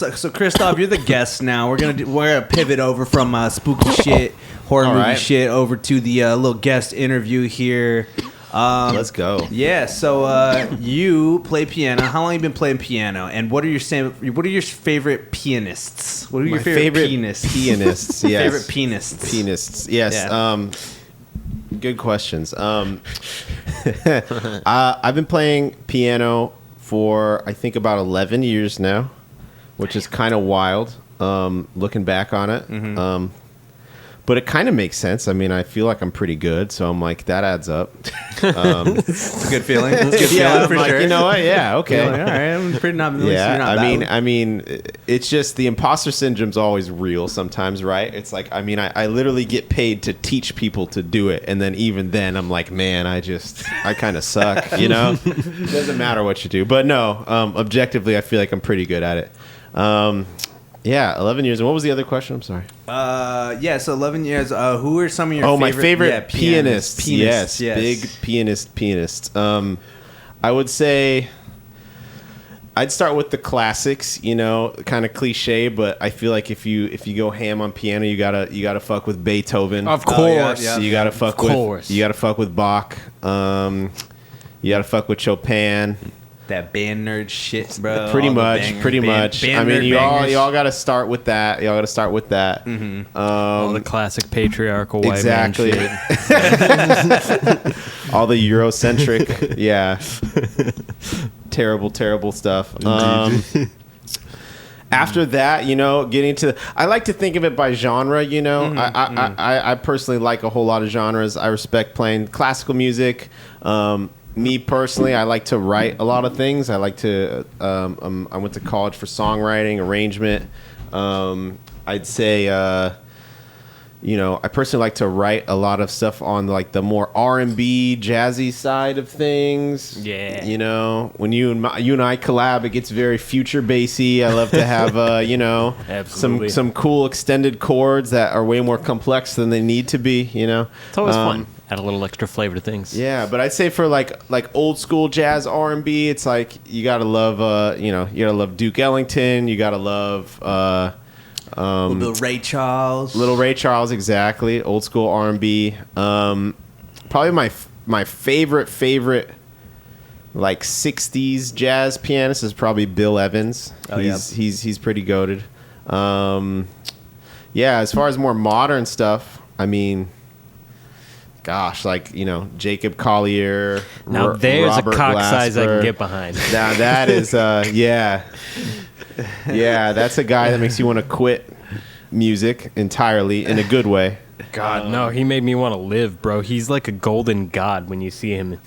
So Christoph, you're the guest now. We're gonna pivot over from spooky shit, horror movie shit, over to the little guest interview here. Let's go. Yeah. So you play piano. How long have you been playing piano? And what are your favorite pianists? What are your favorite pianists? Pianists. Yes. Favorite pianists. Pianists. Yes. Yeah. Good questions. I've been playing piano for I think about 11 years now, which is kind of wild, looking back on it. Mm-hmm. But it kind of makes sense. I mean, I feel like I'm pretty good, so I'm like, that adds up. It's a good feeling. It's a good feeling for sure. You know what? Yeah, okay. Like, all right, I'm pretty not. Yeah, I mean, it's just the imposter syndrome's always real sometimes, right? It's like, I mean, I literally get paid to teach people to do it, and then even then, I'm like, man, I kind of suck, you know? It doesn't matter what you do. But no, objectively, I feel like I'm pretty good at it. Yeah, 11 years. And what was the other question? I'm sorry. So 11 years. Who are some of your my favorite pianists. Yes, big pianists. I would say I'd start with the classics, you know, kind of cliche, but I feel like if you go ham on piano, you gotta fuck with Beethoven. Of course. You gotta fuck with Bach. You gotta fuck with Chopin. That band nerd shit, bro. Pretty much. I mean, you all got to start with that. Mm-hmm. All the classic patriarchal white man shit. All the Eurocentric, yeah. Terrible stuff. After that, you know, getting to... I like to think of it by genre, you know. I personally like a whole lot of genres. I respect playing classical music. Me personally, I like to write a lot of things. I like to. I went to college for songwriting, arrangement. I'd say, you know, I personally like to write a lot of stuff on like the more R&B, jazzy side of things. Yeah. You know, when you and I collab, it gets very future bassy. I love to have, you know, some cool extended chords that are way more complex than they need to be. You know, it's always fun. Add a little extra flavor to things. Yeah, but I'd say for like old school jazz R&B, it's like you gotta love you gotta love Duke Ellington. You gotta love Little Ray Charles. Exactly. Old school R&B. Probably my favorite like 60s jazz pianist is probably Bill Evans. He's pretty goated. Yeah, as far as more modern stuff, I mean, gosh, like, you know, Jacob Collier. Now there's Robert a cock Glasper. size I can get behind. Now that is, yeah, that's a guy that makes you want to quit music entirely in a good way. God, no, he made me want to live, bro. He's like a golden god when you see him.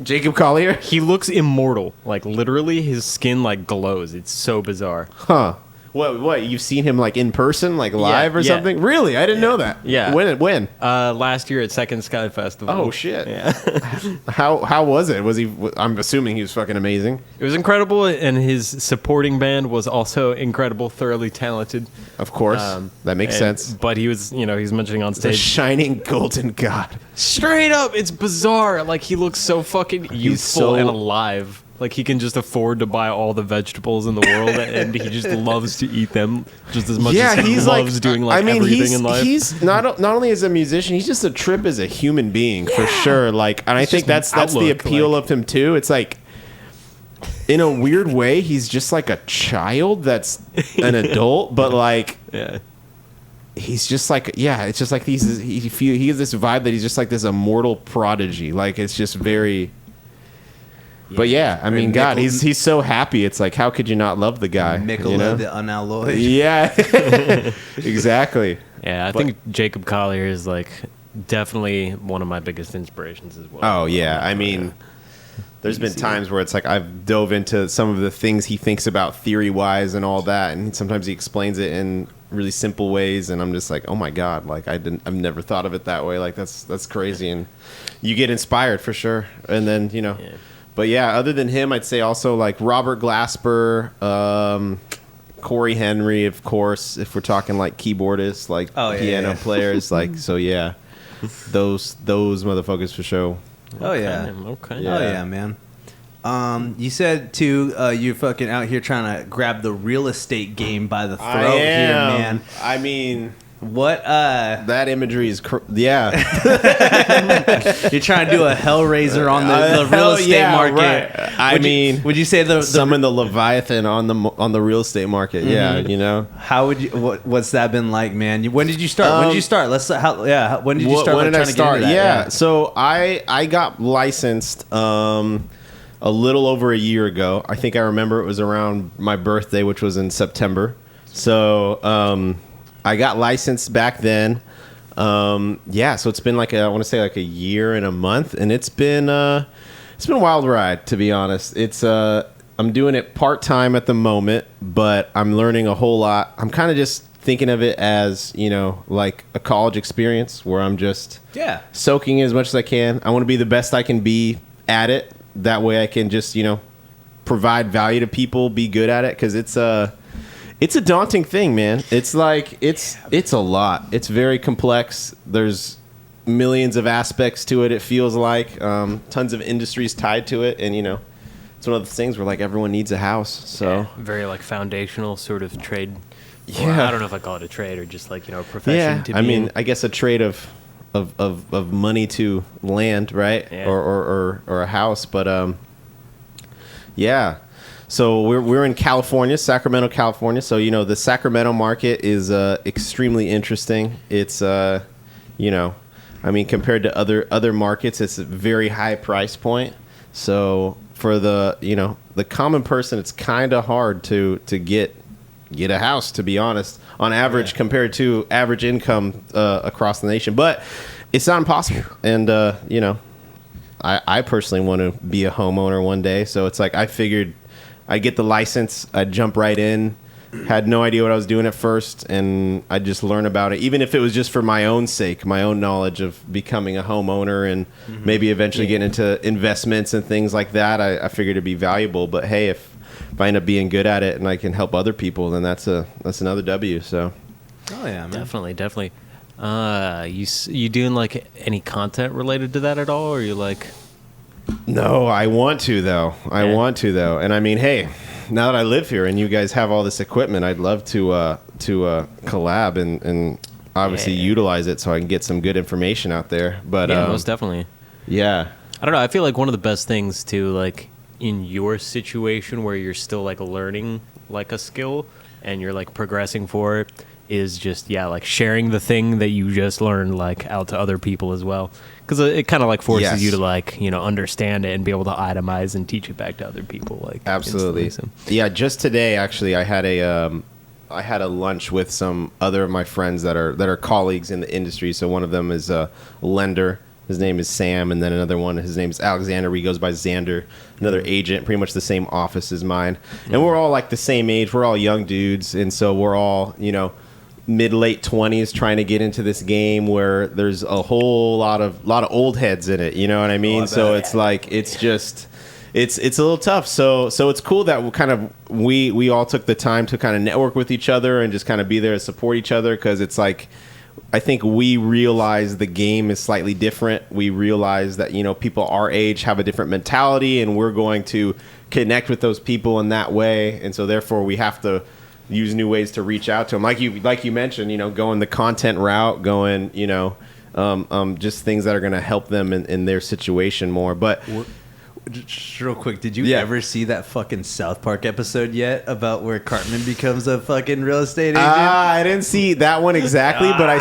Jacob Collier? He looks immortal. Like, literally, his skin, like, glows. It's so bizarre. Huh. What? You've seen him like in person, like live or something? Really? I didn't know that. Yeah. When? Last year at Second Sky Festival. Oh shit. Yeah. How was it? Was he? I'm assuming he was fucking amazing. It was incredible, and his supporting band was also incredible, thoroughly talented. Of course, that makes sense. But he was, you know, he's mentioning on stage, the shining golden god. Straight up, it's bizarre. Like, he looks so fucking youthful and alive. Like, he can just afford to buy all the vegetables in the world, and he just loves to eat them just as much as he loves doing everything in life. He's not only as a musician, he's just a trip as a human being for sure. Like, and I think that's the appeal of him too. It's like, in a weird way, he's just like a child that's an adult, but like, he's just like, it's just like he has this vibe that he's just like this immortal prodigy. Like, it's just very. But yeah, I mean, God, he's so happy. It's like, how could you not love the guy? Mikola the unalloyed. Yeah, exactly. Yeah, I think Jacob Collier is like definitely one of my biggest inspirations as well. Oh yeah, I mean, there's been times where it's like I've dove into some of the things he thinks about theory-wise and all that, and sometimes he explains it in really simple ways, and I'm just like, oh my God, like I've never thought of it that way. Like that's crazy, and you get inspired for sure. And then But yeah, other than him, I'd say also like Robert Glasper, Corey Henry, of course, if we're talking like keyboardists, like piano players, like, so yeah, those motherfuckers for sure. Okay. Okay. Yeah. Oh yeah, man. You said too, you're fucking out here trying to grab the real estate game by the throat here, man. I mean, what? that imagery is, yeah. You're trying to do a Hellraiser on the real estate market. Right. Would you say the summon the Leviathan on the real estate market? Mm-hmm. Yeah, How would you? What's that been like, man? When did you start? When did you start? When did you start? When did I start? Yeah. So I got licensed a little over a year ago. I think I remember it was around my birthday, which was in September. So I got licensed back then. So it's been I want to say a year and a month, and it's been a wild ride, to be honest. I'm doing it part-time at the moment, but I'm learning a whole lot. I'm kind of just thinking of it as, like a college experience where I'm just soaking as much as I can. I want to be the best I can be at it. That way I can just, provide value to people, be good at it, because it's a daunting thing, man. It's it's a lot. It's very complex. There's millions of aspects to it. It feels like tons of industries tied to it, and it's one of those things where everyone needs a house. So very foundational sort of trade. Yeah, or I don't know if I call it a trade or just a profession. Yeah, I mean, I guess a trade of money to land, right? Yeah. Or a house, but yeah. So we're in California, Sacramento, California. So the Sacramento market is extremely interesting. It's compared to other markets, it's a very high price point. So for the common person, it's kind of hard to get a house, to be honest, on average, compared to average income across the nation. But it's not impossible. And I personally want to be a homeowner one day. So it's I figured I'd get the license, I'd jump right in. Had no idea what I was doing at first, and I'd just learn about it, even if it was just for my own sake, my own knowledge of becoming a homeowner, and maybe eventually get into investments and things like that. I figured it'd be valuable. But hey, if I end up being good at it and I can help other people, then that's another W. So, oh yeah, man. Definitely. You doing any content related to that at all, or are you No, I want to though. And I mean, hey, now that I live here and you guys have all this equipment, I'd love to collab and obviously utilize it so I can get some good information out there. But most definitely. Yeah. I don't know. I feel one of the best things to in your situation where you're still learning a skill and you're progressing for it is just sharing the thing that you just learned out to other people as well, because it kind of forces you to understand it and be able to itemize and teach it back to other people absolutely. Yeah, just today actually I had a lunch with some other of my friends that are colleagues in the industry. So one of them is a lender. His name is Sam, and then another one, his name is Alexander. He goes by Xander. Another agent, pretty much the same office as mine. And we're all the same age. We're all young dudes, and so we're all mid-late 20s trying to get into this game where there's a whole lot of old heads in it. You know what I mean? So it's it's a little tough. So it's cool that we all took the time to kind of network with each other and just kind of be there to support each other, because it's I think we realize the game is slightly different. We realize that, people our age have a different mentality, and we're going to connect with those people in that way. And so therefore we have to use new ways to reach out to them. Like you mentioned, going the content route, going, just things that are going to help them in their situation more. But just real quick, did you ever see that fucking South Park episode yet about where Cartman becomes a fucking real estate agent? I didn't see that one exactly, but I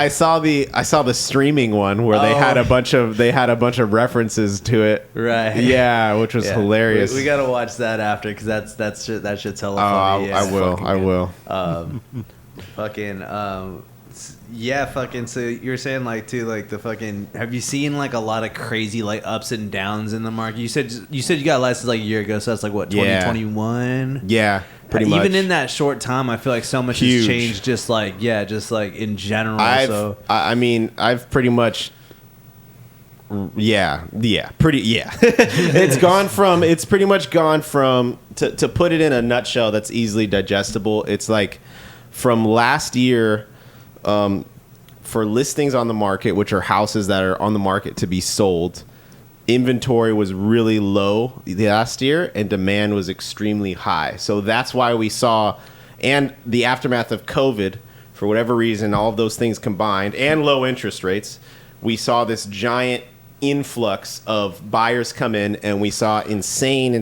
saw the streaming one where they had a bunch of references to it. Right. Yeah, which was hilarious. We gotta watch that after, because that shit's hella funny. I will. Yeah, fucking. So you're saying the fucking. Have you seen a lot of crazy ups and downs in the market? You said you got a license a year ago, so that's 2021. Yeah, pretty much. Even in that short time, I feel so much has changed. Just in general. I've pretty much. It's pretty much gone from to put it in a nutshell that's easily digestible. It's from last year. For listings on the market, which are houses that are on the market to be sold, inventory was really low last year and demand was extremely high. So that's why we saw, and the aftermath of COVID, for whatever reason, all of those things combined, and low interest rates, we saw this giant influx of buyers come in, and we saw insane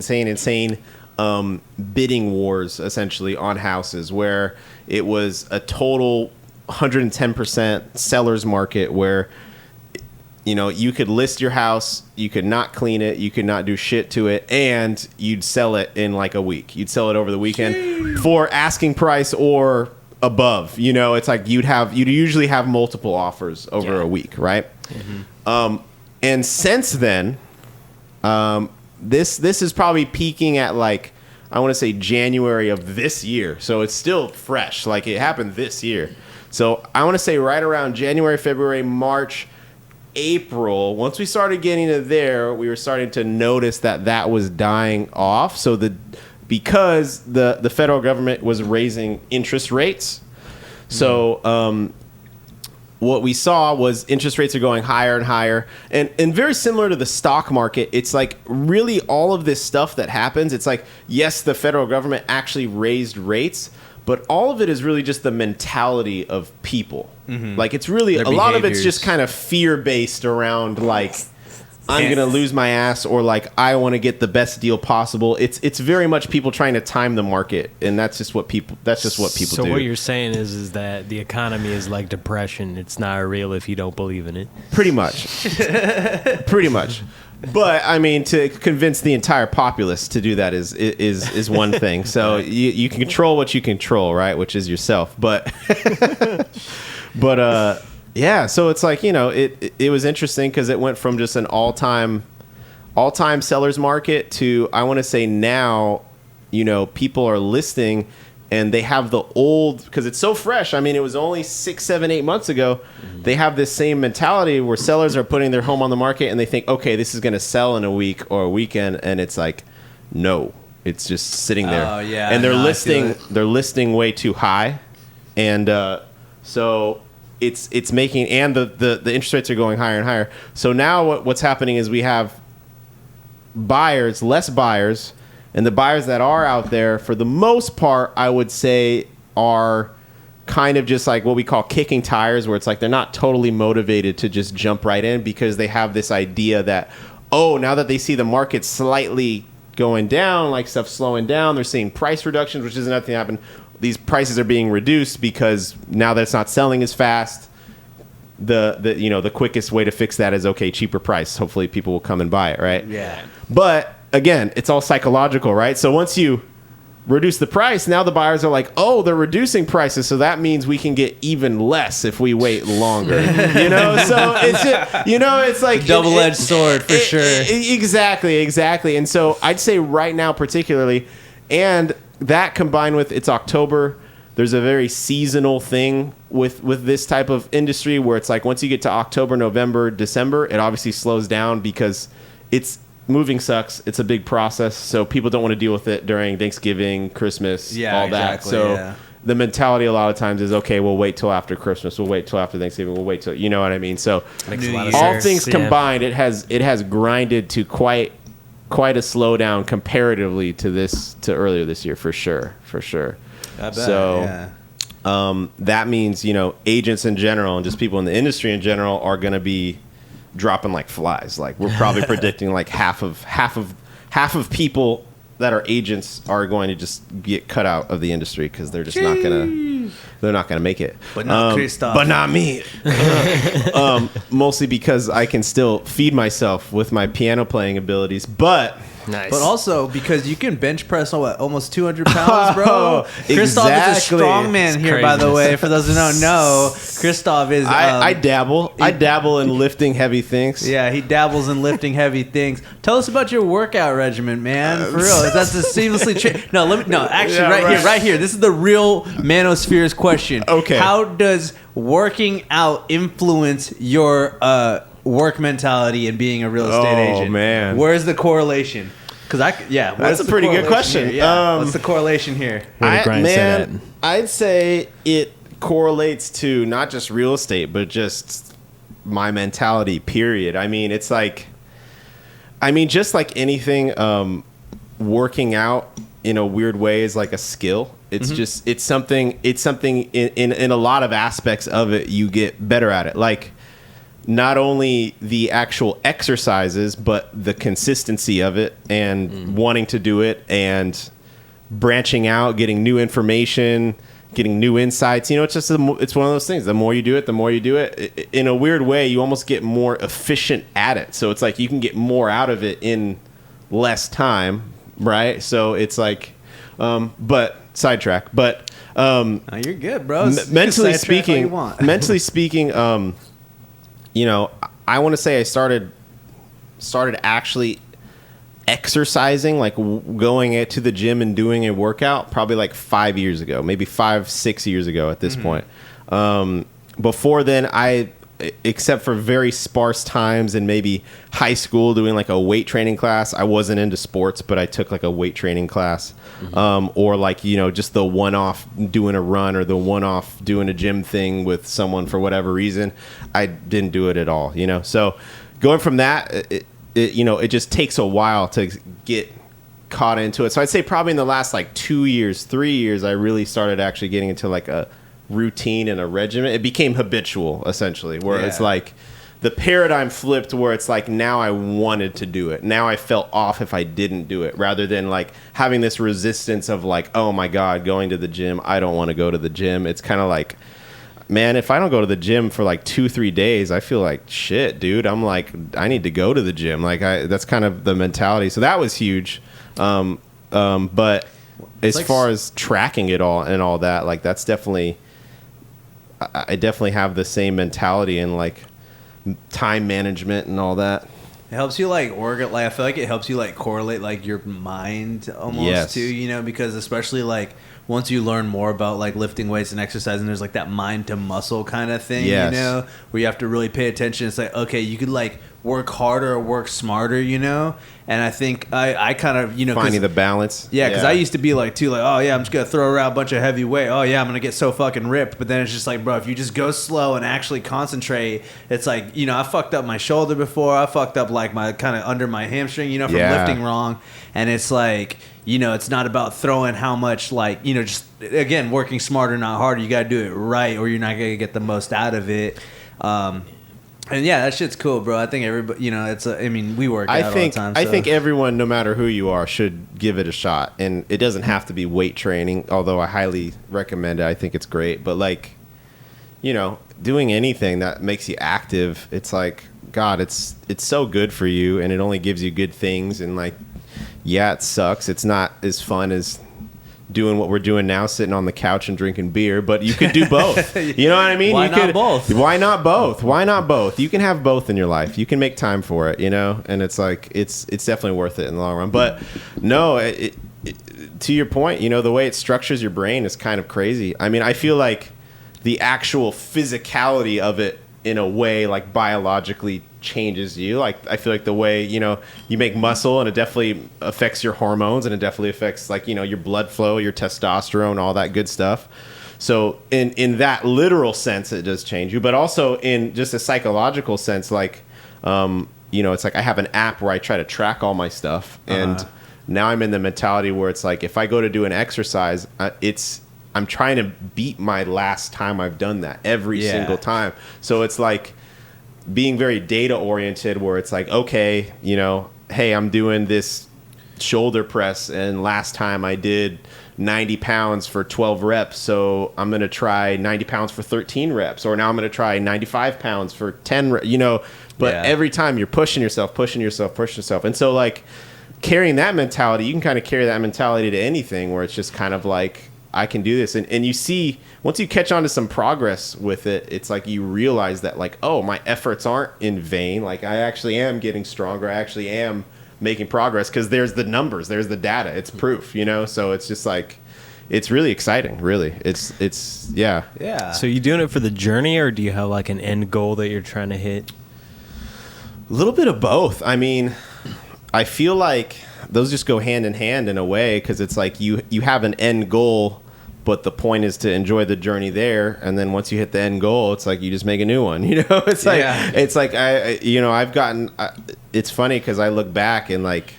bidding wars essentially on houses, where it was a total 110% seller's market, where you could list your house, you could not clean it, you could not do shit to it, and you'd sell it in like a week. You'd sell it over the weekend for asking price or above. It's like you'd usually have multiple offers over a week, right? Mm-hmm. And since then, this is probably peaking at like, I want to say January of this year. So it's still fresh. Like it happened this year. So I want to say right around January, February, March, April, once we started getting to there, we were starting to notice that was dying off. So because the federal government was raising interest rates. So what we saw was interest rates are going higher and higher. And very similar to the stock market, it's like really all of this stuff that happens. It's like, yes, the federal government actually raised rates, but all of it is really just the mentality of people. Mm-hmm. Like it's really a lot of it's just kind of fear-based around like, I'm going to lose my ass, or like I want to get the best deal possible. It's very much people trying to time the market, and that's just what people do. So what you're saying is that the economy is like depression. It's not real if you don't believe in it. Pretty much. Pretty much. But I mean, to convince the entire populace to do that is one thing. So you can control what you control, right? Which is yourself. But yeah. So it's like, it was interesting because it went from just an all-time seller's market to, I want to say now, people are listing and they have the old, because it's so fresh. I mean, it was only 6, 7, 8 months ago. Mm-hmm. They have this same mentality where sellers are putting their home on the market and they think, okay, this is going to sell in a week or a weekend. And it's like, no, it's just sitting there. Oh, yeah. And they're listing way too high. And so it's making, and the interest rates are going higher and higher. So now what's happening is we have less buyers. And the buyers that are out there, for the most part, I would say, are kind of just like what we call kicking tires, where it's like they're not totally motivated to just jump right in because they have this idea that, now that they see the market slightly going down, like stuff slowing down, they're seeing price reductions, which is another thing that happened. These prices are being reduced because now that it's not selling as fast, the quickest way to fix that is, okay, cheaper price. Hopefully people will come and buy it, right? Yeah. But again, it's all psychological, right? So once you reduce the price, now the buyers are like, they're reducing prices, so that means we can get even less if we wait longer. So it's just, it's like double-edged sword for sure. Exactly. And so I'd say right now particularly, and that combined with it's October, there's a very seasonal thing with this type of industry where it's like once you get to October, November, December, it obviously slows down because moving sucks. It's a big process, so people don't want to deal with it during Thanksgiving, Christmas, all that. Exactly, so the mentality a lot of times is, okay, we'll wait till after Christmas, we'll wait till after Thanksgiving, we'll wait till, you know what I mean? So all things combined, it has grinded to quite a slowdown comparatively to earlier this year, for sure. I bet, so that means, agents in general and just people in the industry in general are going to be dropping like flies. Like we're probably predicting like half of people that are agents are going to just get cut out of the industry because they're just not gonna make it. But not Christoph. But not me. Mostly because I can still feed myself with my piano playing abilities, but. Nice. But also because you can bench press almost 200 pounds, bro. Christoph is a strong man here, by the way. For those who don't know, Christoph is. I dabble. I dabble in lifting heavy things. Yeah, he dabbles in lifting heavy things. Tell us about your workout regimen, man. For real, that's the seamlessly. Right here. This is the real Manospheres question. Okay. How does working out influence your work mentality and being a real estate agent? Oh man, where's the correlation? Because that's a pretty good question. What's the correlation here? I'd say it correlates to not just real estate, but just my mentality. Period. I mean, it's like I mean, just like anything, working out in a weird way is like a skill. It's just it's something in a lot of aspects of it you get better at it. Like not only the actual exercises, but the consistency of it and wanting to do it and branching out, getting new information, getting new insights. You know, it's just it's one of those things. The more you do it, in a weird way, you almost get more efficient at it. So it's like you can get more out of it in less time, right? So it's like, but sidetrack. But oh, you're good, bro. Mentally speaking, you know, I want to say I started actually exercising, like going to the gym and doing a workout probably like 5 years ago, maybe 5-6 years ago at this point. Before then, except for very sparse times in maybe high school doing like a weight training class, I wasn't into sports, but I took like a weight training class, or like, you know, just the one-off doing a run or the one-off doing a gym thing with someone for whatever reason. I didn't do it at all, you know? So going from that, it just takes a while to get caught into it. So I'd say probably in the last like 2 years, 3 years, I really started actually getting into like a routine and a regimen. It became habitual essentially, where it's like the paradigm flipped, where it's like now I wanted to do it. Now I felt off if I didn't do it, rather than like having this resistance of like, oh my God, going to the gym. I don't want to go to the gym. It's kind of like, man, if I don't go to the gym for like 2-3 days, I feel like shit, dude. I'm like, I need to go to the gym. Like that's kind of the mentality. So that was huge. But as far as tracking it all and all that, like that's definitely, I definitely have the same mentality and like time management and all that. It helps you like I feel like it helps you like correlate like your mind almost too, you know, because especially like once you learn more about like lifting weights and exercising, there's like that mind to muscle kind of thing, you know, where you have to really pay attention. It's like, okay, you could like work harder or work smarter, you know? And I think I kind of, you know, finding the balance. Yeah, because I used to be like, too, like, oh, yeah, I'm just going to throw around a bunch of heavy weight. Oh, yeah, I'm going to get so fucking ripped. But then it's just like, bro, if you just go slow and actually concentrate, it's like, you know, I fucked up my shoulder before. I fucked up like my kind of under my hamstring, you know, from lifting wrong. And it's like, you know, it's not about throwing how much, like, you know, just, again, working smarter, not harder. You got to do it right or you're not going to get the most out of it. And yeah, that shit's cool, bro. I think everybody, you know, I mean, we work out all the time. So. I think everyone, no matter who you are, should give it a shot. And it doesn't have to be weight training, although I highly recommend it. I think it's great. But like, you know, doing anything that makes you active, it's like, God, it's so good for you, and it only gives you good things. And like, yeah, it sucks. It's not as fun as doing what we're doing now, sitting on the couch and drinking beer, but you could do both. You know what I mean? Why not both? Why not both? Why not both? You can have both in your life. You can make time for it, you know? And it's like, it's definitely worth it in the long run. But no, to your point, you know, the way it structures your brain is kind of crazy. I mean, I feel like the actual physicality of it in a way like biologically changes you. Like I feel like the way, you know, you make muscle, and it definitely affects your hormones, and it definitely affects like, you know, your blood flow, your testosterone, all that good stuff. So in that literal sense, it does change you, but also in just a psychological sense, like, you know, it's like I have an app where I try to track all my stuff, and now I'm in the mentality where it's like, if I go to do an exercise, I'm trying to beat my last time I've done that every single time. So it's like being very data oriented, where it's like, okay, you know, hey, I'm doing this shoulder press, and last time I did 90 pounds for 12 reps, so I'm going to try 90 pounds for 13 reps, or now I'm going to try 95 pounds for 10 reps, you know, but every time you're pushing yourself. And so like carrying that mentality, you can kind of carry that mentality to anything, where it's just kind of like, I can do this. And you see, once you catch on to some progress with it, it's like you realize that like, oh, my efforts aren't in vain. Like I actually am getting stronger. I actually am making progress, because there's the numbers, there's the data, it's proof, you know? So it's just like, it's really exciting, really. It's yeah. So you doing it for the journey, or do you have like an end goal that you're trying to hit? A little bit of both. I mean, I feel like those just go hand in hand in a way, because it's like you have an end goal, But the point is to enjoy the journey there, and then once you hit the end goal, it's like you just make a new one. You know, it's like I've gotten. It's funny because I look back and like,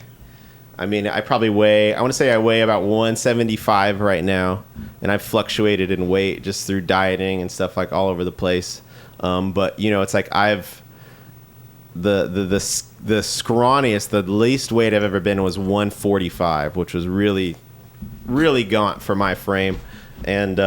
I mean, I want to say I weigh about 175 right now, and I've fluctuated in weight just through dieting and stuff like all over the place. But you know, it's like I've the scrawniest, the least weight I've ever been was 145, which was really, really gaunt for my frame. And,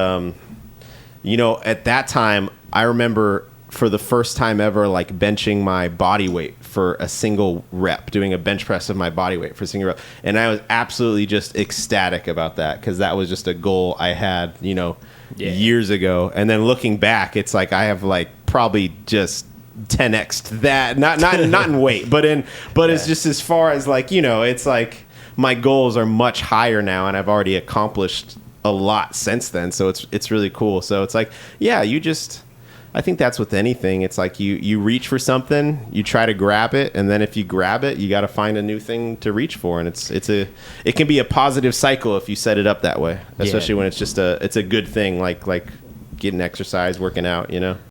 you know, at that time, I remember for the first time ever, like benching my body weight for a single rep, doing a bench press of my body weight for a single rep. And I was absolutely just ecstatic about that because that was just a goal I had, you know, years ago. And then looking back, it's like I have like probably just 10x'd that, not in weight, but it's just as far as like, you know, it's like my goals are much higher now and I've already accomplished a lot since then, so it's really cool. So it's like, yeah, I think that's with anything. It's like you reach for something, you try to grab it, and then if you grab it, you got to find a new thing to reach for, and it can be a positive cycle if you set it up that way, especially when it's just it's a good thing, like getting exercise, working out, you know.